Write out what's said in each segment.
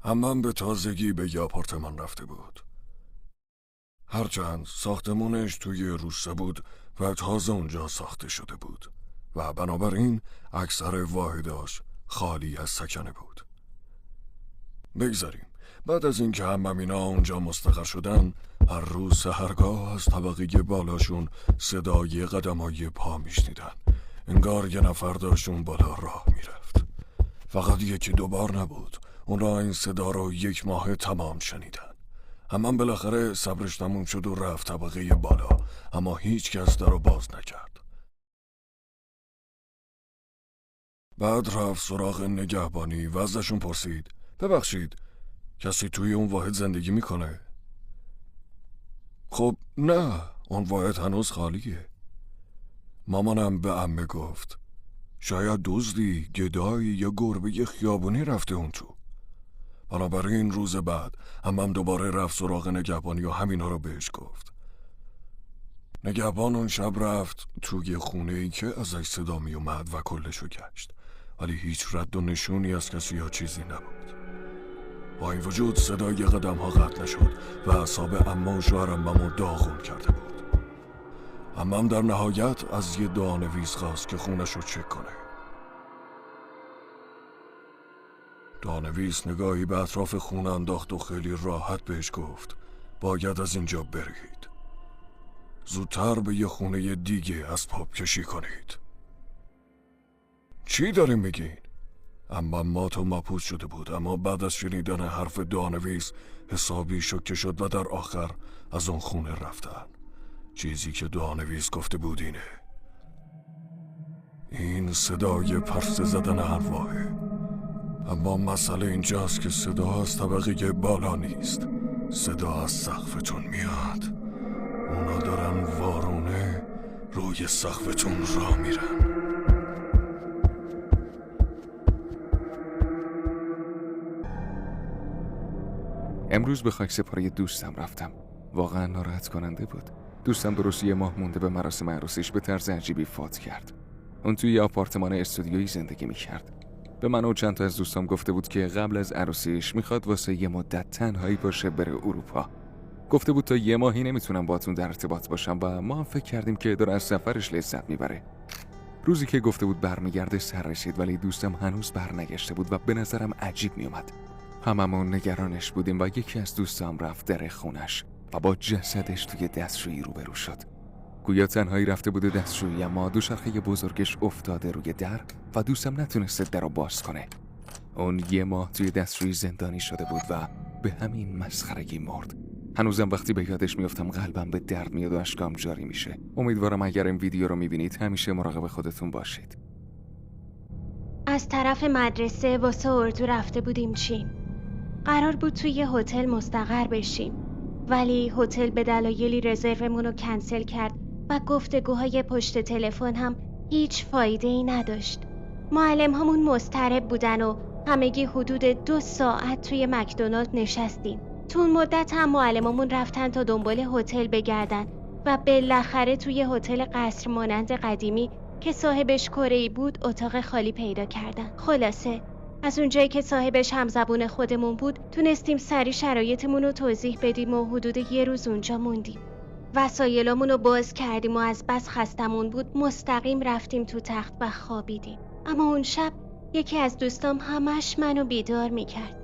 عمم به تازگی به یه آپارتمان رفته بود. هرچند ساختمونش توی روسته بود و تازه اونجا ساخته شده بود و بنابراین اکثر واحداش خالی از سکنه بود. بگذاریم بعد از اینکه عمم اینا اونجا مستقر شدن، هر روز سحرگاه از طبقه بالاشون صدای قدمای پا میشنیدن، انگار یه نفر داشتون بالا راه میرفت. فقط یکی دوبار نبود، اونا این صدا رو 1 ماه تمام شنیدن. عمم بالاخره صبرش تموم شد و رفت طبقه بالا، اما هیچ کس درو باز نکرد. بعد رفت سراغ نگهبانی و ازشون پرسید ببخشید کسی توی اون واحد زندگی میکنه؟ خب نه، اون واحد هنوز خالیه. مامانم به عمه گفت شاید دزدی، گدایی یا گربه خیابونی رفته اون تو. بنابراین روز بعد عمم دوباره رفت سراغ نگهبانی و همینا رو بهش گفت. نگهبان اون شب رفت توی خونه‌ای که ازش صدا می اومد و کلشو گشت، ولی هیچ رد و نشونی از کسی یا چیزی نبود. با این وجود صدای قدم ها قطع نشد و اعصاب عمه و شوهر عممو داغون کرده بود. عمم در نهایت از یه دعانویس خواست که خونش رو چک کنه. دعانویس نگاهی به اطراف خونه انداخت و خیلی راحت بهش گفت باید از اینجا برید. زودتر به یه خونه دیگه از پاپ کشی کنید. چی داریم میگین؟ عمم مات و مبهوت شده بود، اما بعد از شنیدن حرف دعانویس حسابی شوکه شد و در آخر از اون خونه رفتن. چیزی که دعانویس گفته بود این صدای پرسه زدن ارواحه. اما مسئله اینجاست که صدا از طبقه بالا نیست، صدا از سقفتون میاد. اونا دارن وارونه روی سقفتون راه میرن. امروز به خاکسپاری دوستم رفتم. واقعا ناراحت کننده بود. دوستم درست 1 ماه مونده به مراسم عروسیش به طرز عجیبی فوت کرد. اون توی آپارتمان استودیویی زندگی میکرد. به من و چند تا از دوستام گفته بود که قبل از عروسیش میخواد واسه یه مدت تنهایی باشه بره اروپا. گفته بود تا 1 ماهی نمیتونم باهاتون در ارتباط باشم و ما هم فکر کردیم که داره از سفرش لذت میبره. روزی که گفته بود برمیگرده سر رسید، ولی دوستم هنوز برنگشته بود و به نظرم عجیب میومد. هممون نگرانش بودیم و یکی از دوستام رفت در خونش و با جسدش توی دستشویی روبرو شد. گویا تنهایی رفته بوده دستشویی، اما دوچرخه بزرگش افتاده روی در و دوستم نتونسته در رو باز کنه. اون 1 ماه توی دستشویی زندانی شده بود و به همین مسخرگی مرد. هنوزم وقتی به یادش میافتم قلبم به درد میاد و اشکام جاری میشه. امیدوارم اگر این ویدیو رو میبینید همیشه مراقب خودتون باشید. از طرف مدرسه واسه اردو رفته بودیم چین. قرار بود توی یه هتل مستقر بشیم، ولی هتل به دلایلی رزرومون رو کنسل کرد و گفتگوهای پشت تلفن هم هیچ فایده‌ای نداشت. معلم‌هامون مضطرب بودن و همگی حدود 2 ساعت توی مکدونالد نشستیم. تو اون مدت هم معلمامون رفتن تا دنبال هتل بگردن و بالاخره توی هتل قصر مانند قدیمی که صاحبش کره‌ای بود اتاق خالی پیدا کردن. خلاصه از اونجایی که صاحبش همزبون خودمون بود تونستیم سریع شرایطمون رو توضیح بدیم و حدود 1 روز اونجا موندیم. وسایلامون رو باز کردیم و از بس خستمون بود مستقیم رفتیم تو تخت و خوابیدیم. اما اون شب یکی از دوستام همش منو بیدار میکرد.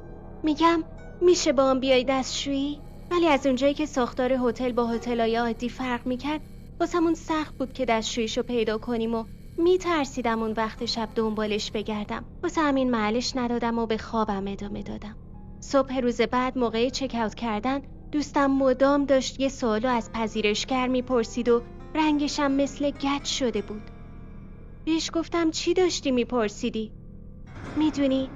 میگم میشه با هم بیای دستشویی؟ ولی از اونجایی که ساختار هتل با هتل‌های عادی فرق میکرد واسمون سخت بود که دستشوییشو پیدا کنیم و میترسیدم اون وقت شب دنبالش بگردم. واسه همین محلش ندادم و به خوابم ادامه دادم. صبح روز بعد موقع چک اوت کردن دوستم مدام داشت یه سوالو از پذیرشگر میپرسید و رنگشم مثل گچ شده بود. بهش گفتم چی داشتی میپرسیدی؟ میدونی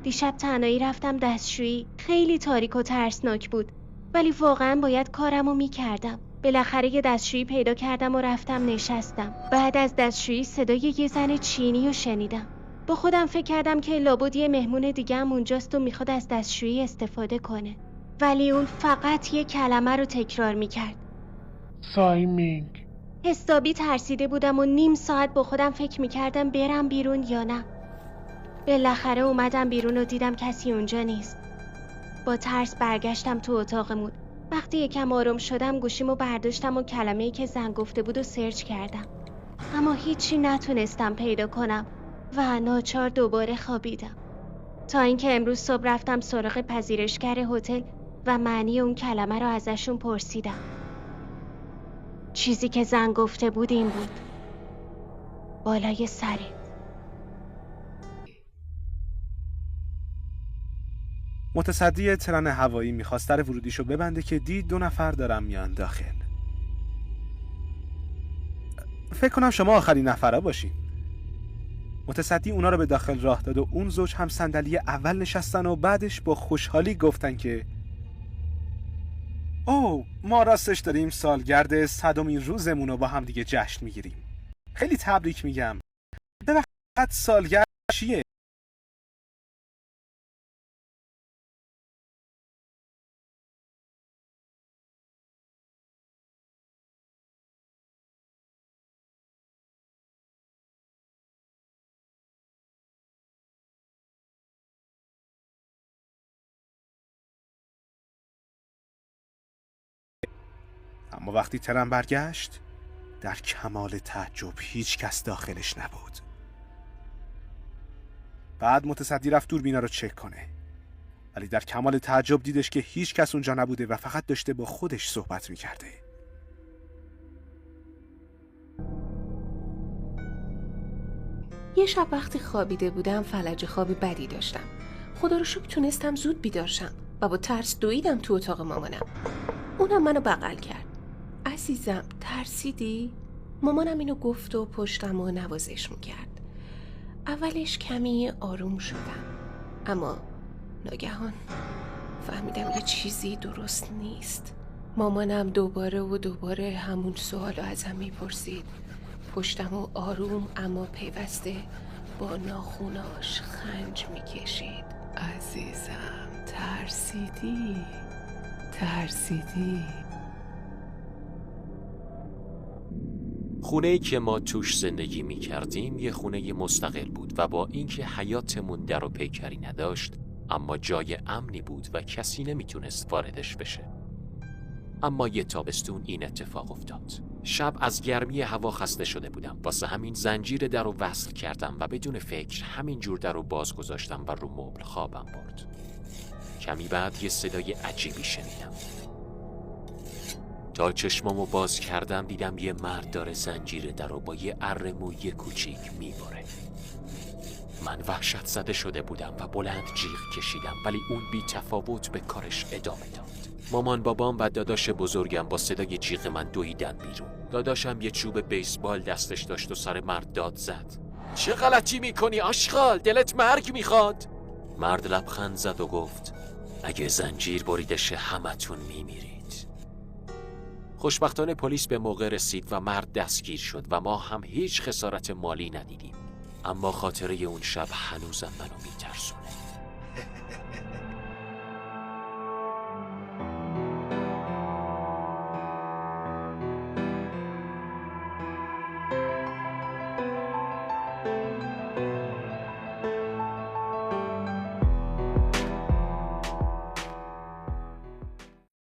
دیشب تنهایی رفتم دستشویی، خیلی تاریک و ترسناک بود، ولی واقعا باید کارمو میکردم. بالاخره یه دستشویی پیدا کردم و رفتم نشستم. بعد از دستشویی صدای یه زن چینی رو شنیدم. با خودم فکر کردم که لابد یه مهمون دیگه هم اونجاست و میخواد از دستشویی استفاده کنه، ولی اون فقط یه کلمه رو تکرار میکرد: سایمینگ. حسابی ترسیده بودم و نیم ساعت با خودم فکر میکردم برم بیرون یا نه. بالاخره اومدم بیرون و دیدم کسی اونجا نیست. با ترس برگشتم تو اتاقمون. وقتی یکم آروم شدم گوشیمو برداشتم و کلمه‌ای که زن گفته بود و سرچ کردم. اما هیچی نتونستم پیدا کنم و ناچار دوباره خوابیدم. تا اینکه امروز صبح رفتم سراغ پذیرشگر هتل و معنی اون کلمه رو ازشون پرسیدم. چیزی که زن گفته بود این بود: بالای سرت. متصدی ترن هوایی میخواست در ورودیشو ببنده که دید 2 نفر دارن میان داخل. فکر کنم شما آخرین نفره باشین. متصدی اونا رو به داخل راه داد و اون زوج هم صندلی اول نشستن و بعدش با خوشحالی گفتن که اوه، ما راستش داریم سالگرد 100مین روزمون رو با هم دیگه جشن میگیریم. خیلی تبریک میگم. ببخشید سالگرد چیه؟ اما وقتی ترن برگشت، در کمال تعجب هیچ کس داخلش نبود. بعد متصدی رفت دوربینا رو چک کنه، ولی در کمال تعجب دیدش که هیچ کس اونجا نبوده و فقط داشته با خودش صحبت میکرده. یه شب وقتی خوابیده بودم فلج خواب بدی داشتم. خدا رو شکر تونستم زود بیدار شم و با ترس دویدم تو اتاق مامانم. اونم منو بغل کرد. عزیزم ترسیدی؟ مامانم اینو گفت و پشتم و نوازش میکرد. اولش کمی آروم شدم، اما ناگهان فهمیدم یه چیزی درست نیست. مامانم دوباره همون سوالو ازم میپرسید. پشتم و آروم اما پیوسته با ناخوناش خنج میکشید. عزیزم ترسیدی؟ خونه‌ای که ما توش زندگی می کردیم یه خونه مستقل بود و با اینکه حیاتمون در و پیکری نداشت، اما جای امنی بود و کسی نمیتونست واردش بشه. اما یه تابستون این اتفاق افتاد. شب از گرمی هوا خسته شده بودم، واسه همین زنجیر در رو وصل کردم و بدون فکر همین جور در رو باز گذاشتم و رو مبل خوابم برد. کمی بعد یه صدای عجیبی شنیدم. تا چشمامو باز کردم دیدم یه مرد داره زنجیر در رو با یه اره موی کوچیک میبره. من وحشت زده شده بودم و بلند جیغ کشیدم، ولی اون بی تفاوت به کارش ادامه داد. مامان بابام و داداش بزرگم با صدای جیغ من دویدن بیرون. داداشم یه چوب بیسبال دستش داشت و سر مرد داد زد: چه غلطی میکنی آشغال؟ دلت مرگ میخواد؟ مرد لبخند زد و گفت: اگه زنجیر بریدشه همتون میمیرید. خوشبختانه پلیس به موقع رسید و مرد دستگیر شد و ما هم هیچ خسارت مالی ندیدیم. اما خاطره اون شب هنوزم منو میترسونه.